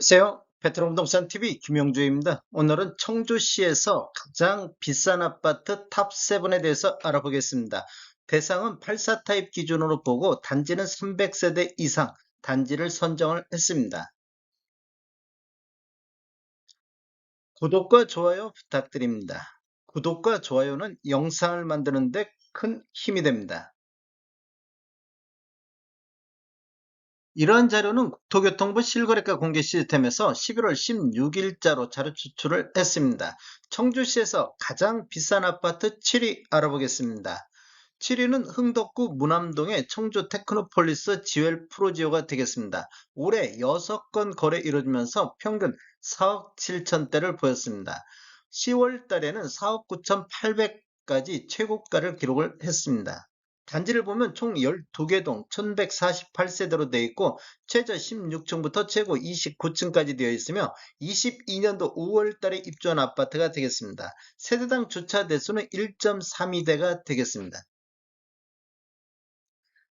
안녕하세요. 베트남 부동산 TV 김영주입니다. 오늘은 청주시에서 가장 비싼 아파트 탑7에 대해서 알아보겠습니다. 대상은 84 타입 기준으로 보고 단지는 300세대 이상 단지를 선정을 했습니다. 구독과 좋아요 부탁드립니다. 구독과 좋아요는 영상을 만드는 데 큰 힘이 됩니다. 이러한 자료는 국토교통부 실거래가 공개 시스템에서 11월 16일자로 자료 추출을 했습니다. 청주시에서 가장 비싼 아파트 7위 알아보겠습니다. 7위는 흥덕구 무남동의 청주 테크노폴리스 지웰 프로지오가 되겠습니다. 올해 6건 거래 이루어지면서 평균 4억 7천대를 보였습니다. 10월 달에는 4억 9,800까지 최고가를 기록을 했습니다. 단지를 보면 총 12개 동 1148세대로 되어 있고 최저 16층부터 최고 29층까지 되어 있으며 22년도 5월 달에 입주한 아파트가 되겠습니다. 세대당 주차 대수는 1.32대가 되겠습니다.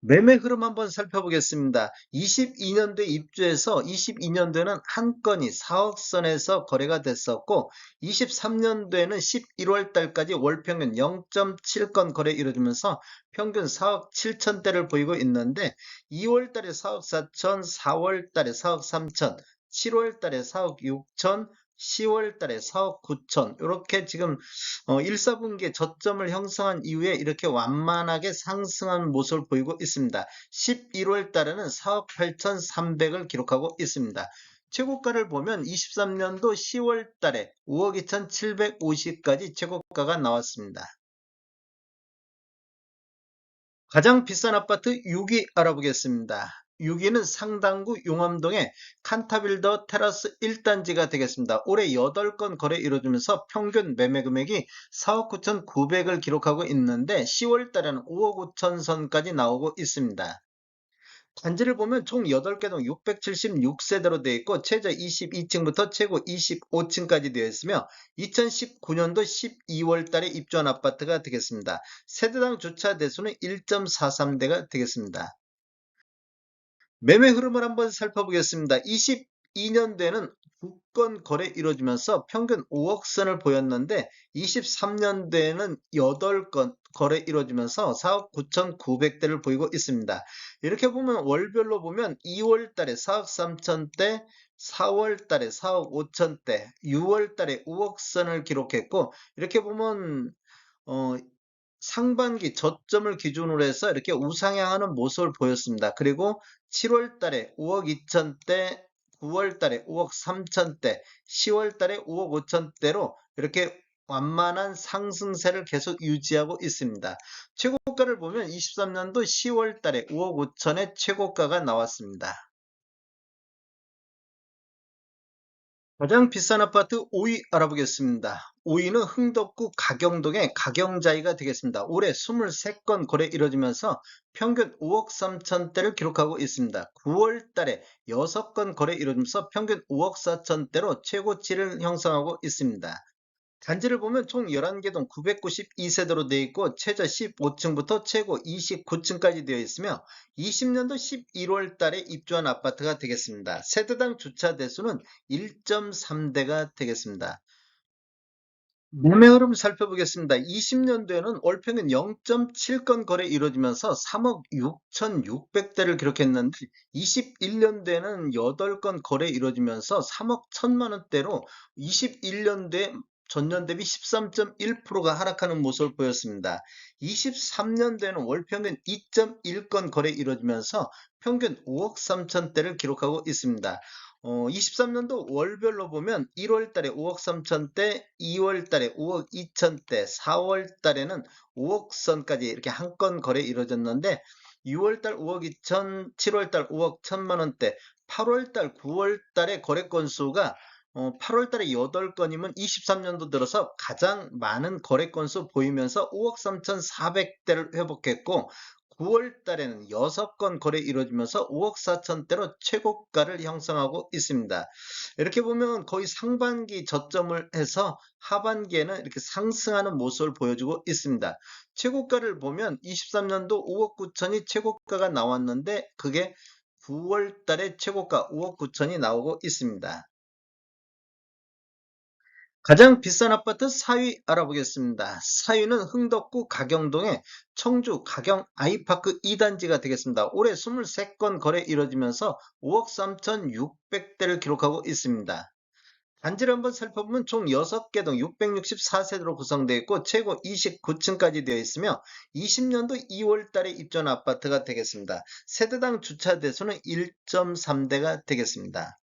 매매 흐름 한번 살펴보겠습니다. 22년도에 입주해서 22년도에는 한 건이 4억 선에서 거래가 됐었고 23년도에는 11월 달까지 월평균 0.7건 거래 이루어지면서 평균 4억 7천대를 보이고 있는데 2월 달에 4억 4천, 4월 달에 4억 3천, 7월 달에 4억 6천, 10월 달에 4억 9천 이렇게 지금 1, 4분기에 저점을 형성한 이후에 이렇게 완만하게 상승한 모습을 보이고 있습니다. 11월 달에는 4억 8,300을 기록하고 있습니다. 최고가를 보면 23년도 10월 달에 5억 2,750까지 최고가가 나왔습니다. 가장 비싼 아파트 6위 알아보겠습니다. 6위는 상당구 용암동의 칸타빌더 테라스 1단지가 되겠습니다. 올해 8건 거래 이루어지면서 평균 매매 금액이 4억 9,900을 기록하고 있는데 10월 달에는 5억 5천 선까지 나오고 있습니다. 단지를 보면 총 8개 동 676세대로 되어 있고 최저 22층부터 최고 25층까지 되어 있으며 2019년도 12월 달에 입주한 아파트가 되겠습니다. 세대당 주차 대수는 1.43대가 되겠습니다. 매매 흐름을 한번 살펴보겠습니다. 22년도에는 2건 거래 이루어지면서 평균 5억 선을 보였는데 23년도에는 8건 거래 이루어지면서 4억 9,900대를 보이고 있습니다. 이렇게 보면 월별로 보면 2월 달에 4억 3천대, 4월 달에 4억 5천대, 6월 달에 5억 선을 기록했고 이렇게 보면 어, 상반기 저점을 기준으로 해서 이렇게 우상향하는 모습을 보였습니다. 그리고 7월 달에 5억 2천대, 9월 달에 5억 3천대, 10월 달에 5억 5천대로 이렇게 완만한 상승세를 계속 유지하고 있습니다. 최고가를 보면 23년도 10월 달에 5억 5천의 최고가가 나왔습니다. 가장 비싼 아파트 5위 알아보겠습니다. 5위는 흥덕구 가경동의 가경자이가 되겠습니다. 올해 23건 거래 이루어지면서 평균 5억 3천대를 기록하고 있습니다. 9월 달에 6건 거래 이루어지면서 평균 5억 4천대로 최고치를 형성하고 있습니다. 단지를 보면 총 11개 동 992세대로 되어 있고 최저 15층부터 최고 29층까지 되어 있으며 20년도 11월 달에 입주한 아파트가 되겠습니다. 세대당 주차 대수는 1.3대가 되겠습니다. 매매 흐름 살펴보겠습니다. 20년도에는 월평균 0.7건 거래 이루어지면서 3억 6,600대를 기록했는데 21년도에는 8건 거래 이루어지면서 3억 1천만 원대로 21년도에 전년 대비 13.1%가 하락하는 모습을 보였습니다. 23년도에는 월평균 2.1건 거래 이루어지면서 평균 5억 3천대를 기록하고 있습니다. 23년도 월별로 보면 1월 달에 5억 3천대, 2월 달에 5억 2천대, 4월 달에는 5억 선까지 이렇게 한 건 거래 이루어졌는데 6월 달 5억 2천, 7월 달 5억 1천만 원대, 8월 달, 9월 달에 거래 건수가 8월 달에 8건이면 23년도 들어서 가장 많은 거래 건수 보이면서 5억 3,400대를 회복했고 9월 달에는 6건 거래 이루어지면서 5억 4천대로 최고가를 형성하고 있습니다. 이렇게 보면 거의 상반기 저점을 해서 하반기에는 이렇게 상승하는 모습을 보여주고 있습니다. 최고가를 보면 23년도 5억 9천이 최고가가 나왔는데 그게 9월 달에 최고가 5억 9천이 나오고 있습니다. 가장 비싼 아파트 4위 알아보겠습니다. 4위는 흥덕구 가경동의 청주 가경 아이파크 2단지가 되겠습니다. 올해 23건 거래 이뤄지면서 5억 3,600대를 기록하고 있습니다. 단지를 한번 살펴보면 총 6개 동 664세대로 구성되어 있고 최고 29층까지 되어 있으며 20년도 2월 달에 입주한 아파트가 되겠습니다. 세대당 주차 대수는 1.3대가 되겠습니다.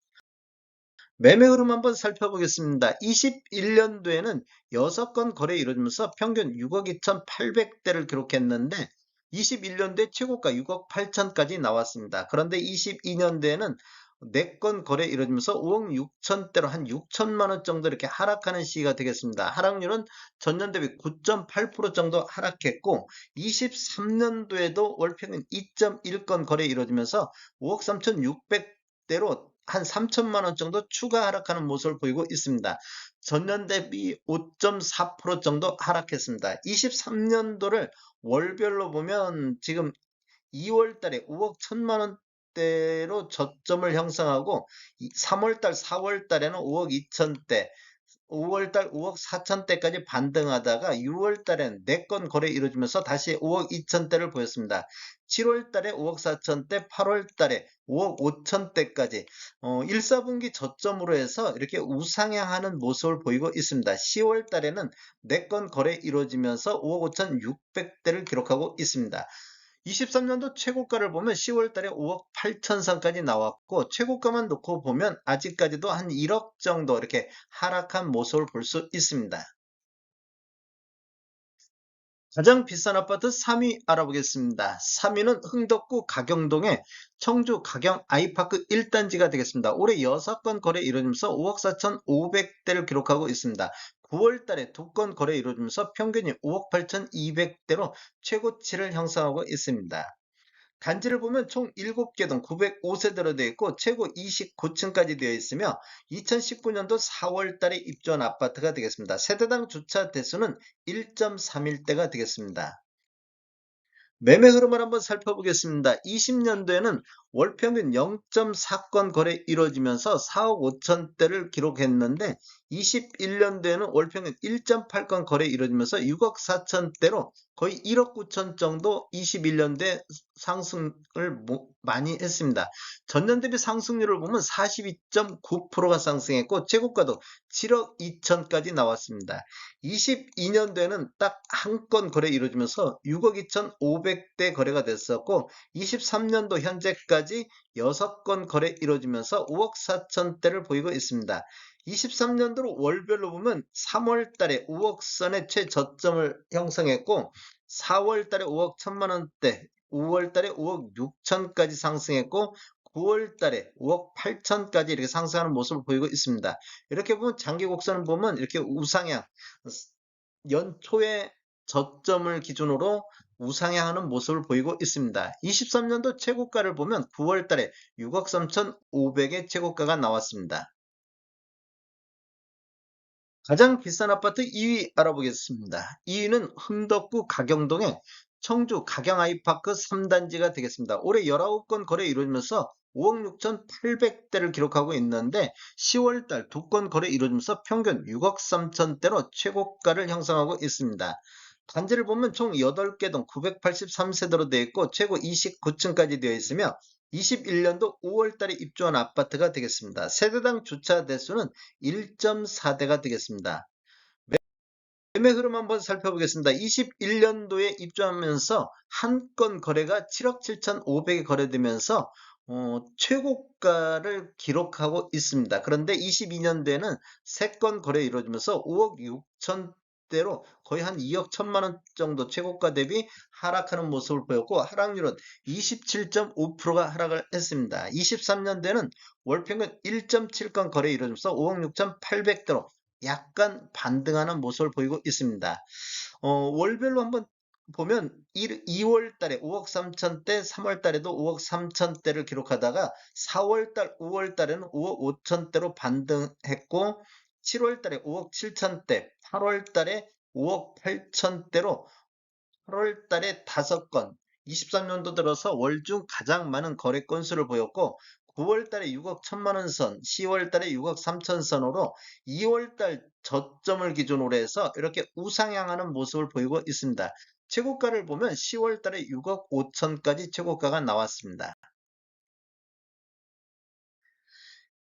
매매 흐름 한번 살펴보겠습니다. 21년도에는 6건 거래 이루어지면서 평균 6억 2,800대를 기록했는데 21년도에 최고가 6억 8천까지 나왔습니다. 그런데 22년도에는 4건 거래 이루어지면서 5억 6천대로 한 6천만 원 정도 이렇게 하락하는 시기가 되겠습니다. 하락률은 전년 대비 9.8% 정도 하락했고 23년도에도 월평균 2.1건 거래 이루어지면서 5억 3,600대로 한 3천만 원 정도 추가 하락하는 모습을 보이고 있습니다. 전년 대비 5.4% 정도 하락했습니다. 23년도를 월별로 보면 지금 2월 달에 5억 1천만 원대로 저점을 형성하고 3월 달, 4월 달에는 5억 2천대, 5월달 5억 4천대까지 반등하다가 6월달엔 4건 거래 이루어지면서 다시 5억 2천대를 보였습니다. 7월달에 5억 4천대, 8월달에 5억 5천대까지 1, 4분기 저점으로 해서 이렇게 우상향하는 모습을 보이고 있습니다. 10월달에는 4건 거래 이루어지면서 5억 5천6백대를 기록하고 있습니다. 23년도 최고가를 보면 10월 달에 5억 8천 선까지 나왔고 최고가만 놓고 보면 아직까지도 한 1억 정도 이렇게 하락한 모습을 볼 수 있습니다. 가장 비싼 아파트 3위 알아보겠습니다. 3위는 흥덕구 가경동의 청주 가경 아이파크 1단지가 되겠습니다. 올해 6건 거래 이루어지면서 5억 4,500대를 기록하고 있습니다. 9월 달에 2건 거래 이루어지면서 평균이 5억 8,200대로 최고치를 형성하고 있습니다. 단지를 보면 총 7개 동 905세대로 되어 있고 최고 29층까지 되어 있으며 2019년도 4월 달에 입주한 아파트가 되겠습니다. 세대당 주차 대수는 1.31대가 되겠습니다. 매매 흐름을 한번 살펴보겠습니다. 20년도에는 월평균 0.4건 거래 이루어지면서 4억 5천대를 기록했는데 21년도에는 월평균 1.8건 거래 이루어지면서 6억 4천대로 거의 1억 9천 정도 21년도에 상승을 많이 했습니다. 전년 대비 상승률을 보면 42.9%가 상승했고 최고가도 7억 2천까지 나왔습니다. 22년도에는 딱 한 건 거래 이루어지면서 6억 2,500대 거래가 됐었고 23년도 현재까지 6건 거래 이루어지면서 5억 4천대를 보이고 있습니다. 23년도로 월별로 보면 3월 달에 5억 선의 최저점을 형성했고 4월 달에 5억 1천만 원대, 5월 달에 5억 6천까지 상승했고 9월 달에 5억 8천까지 이렇게 상승하는 모습을 보이고 있습니다. 이렇게 보면 장기 곡선을 보면 이렇게 우상향, 연초에 저점을 기준으로 우상향하는 모습을 보이고 있습니다. 23년도 최고가를 보면 9월 달에 6억 3,500의 최고가가 나왔습니다. 가장 비싼 아파트 2위 알아보겠습니다. 2위는 흥덕구 가경동의 청주 가경아이파크 3단지가 되겠습니다. 올해 19건 거래 이루어지면서 5억 6,800대를 기록하고 있는데 10월달 2건 거래 이루어지면서 평균 6억 3천대로 최고가를 형성하고 있습니다. 단지를 보면 총 8개 동 983세대로 되어 있고 최고 29층까지 되어 있으며 21년도 5월 달에 입주한 아파트가 되겠습니다. 세대당 주차 대수는 1.4대가 되겠습니다. 매매 흐름 한번 살펴보겠습니다. 21년도에 입주하면서 한 건 거래가 7억 7,500에 거래되면서 최고가를 기록하고 있습니다. 그런데 22년도에는 3건 거래 이루어지면서 5억 6천대로 거의 한 2억 1천만 원 정도 최고가 대비 하락하는 모습을 보였고 하락률은 27.5%가 하락을 했습니다. 23년도에는 월평균 1.7건 거래 이루어지면서 5억 6,800대로 약간 반등하는 모습을 보이고 있습니다. 월별로 한번 보면 2월 달에 5억 3천대, 3월 달에도 5억 3천대를 기록하다가 4월 달, 5월 달에는 5억 5천대로 반등했고 7월 달에 5억 7천대, 8월 달에 5억 8천대로 8월 달에 5건, 23년도 들어서 월 중 가장 많은 거래 건수를 보였고 9월 달에 6억 1천만 원 선, 10월 달에 6억 3천 선으로 2월 달 저점을 기준으로 해서 이렇게 우상향하는 모습을 보이고 있습니다. 최고가를 보면 10월 달에 6억 5천까지 최고가가 나왔습니다.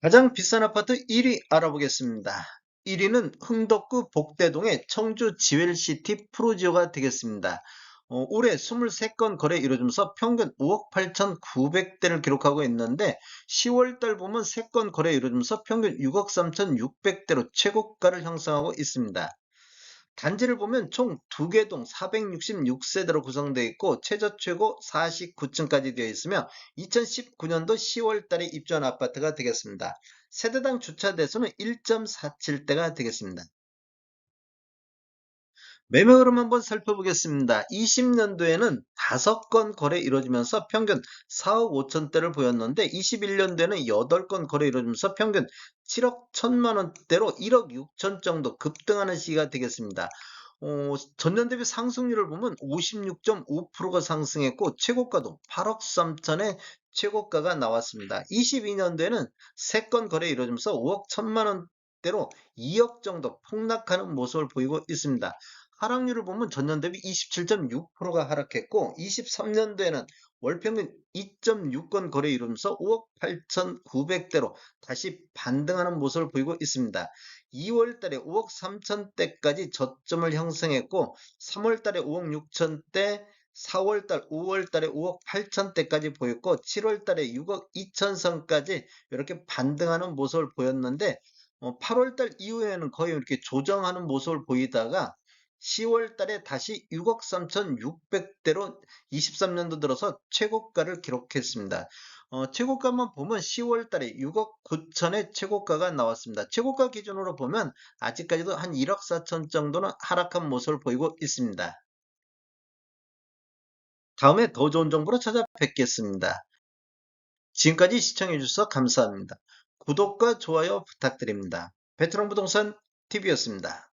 가장 비싼 아파트 1위 알아보겠습니다. 1위는 흥덕구 복대동의 청주 지웰시티 프로지오가 되겠습니다. 올해 23건 거래 이루어지면서 평균 5억 8,900대를 기록하고 있는데 10월 달 보면 3건 거래 이루어지면서 평균 6억 3,600대로 최고가를 형성하고 있습니다. 단지를 보면 총 2개 동 466세대로 구성되어 있고 최저 최고 49층까지 되어 있으며 2019년도 10월 달에 입주한 아파트가 되겠습니다. 세대당 주차 대수는 1.47대가 되겠습니다. 매매 흐름 한번 살펴보겠습니다. 20년도에는 5건 거래 이루어지면서 평균 4억 5천대를 보였는데 21년도에는 8건 거래 이루어지면서 평균 7억 1천만 원대로 1억 6천 정도 급등하는 시기가 되겠습니다. 전년 대비 상승률을 보면 56.5%가 상승했고 최고가도 8억 3천의 최고가가 나왔습니다. 22년도에는 3건 거래 이루어지면서 5억 1천만 원대로 2억 정도 폭락하는 모습을 보이고 있습니다. 하락률을 보면 전년 대비 27.6%가 하락했고 23년도에는 월평균 2.6건 거래 이루면서 5억 8,900대로 다시 반등하는 모습을 보이고 있습니다. 2월 달에 5억 3천대까지 저점을 형성했고 3월 달에 5억 6천대, 4월 달, 5월 달에 5억 8천대까지 보였고 7월 달에 6억 2천 선까지 이렇게 반등하는 모습을 보였는데 8월 달 이후에는 거의 이렇게 조정하는 모습을 보이다가 10월 달에 다시 6억 3,600대로 23년도 들어서 최고가를 기록했습니다. 최고가만 보면 10월 달에 6억 9천의 최고가가 나왔습니다. 최고가 기준으로 보면 아직까지도 한 1억 4천 정도는 하락한 모습을 보이고 있습니다. 다음에 더 좋은 정보로 찾아뵙겠습니다. 지금까지 시청해주셔서 감사합니다. 구독과 좋아요 부탁드립니다. 베트남 부동산 TV였습니다.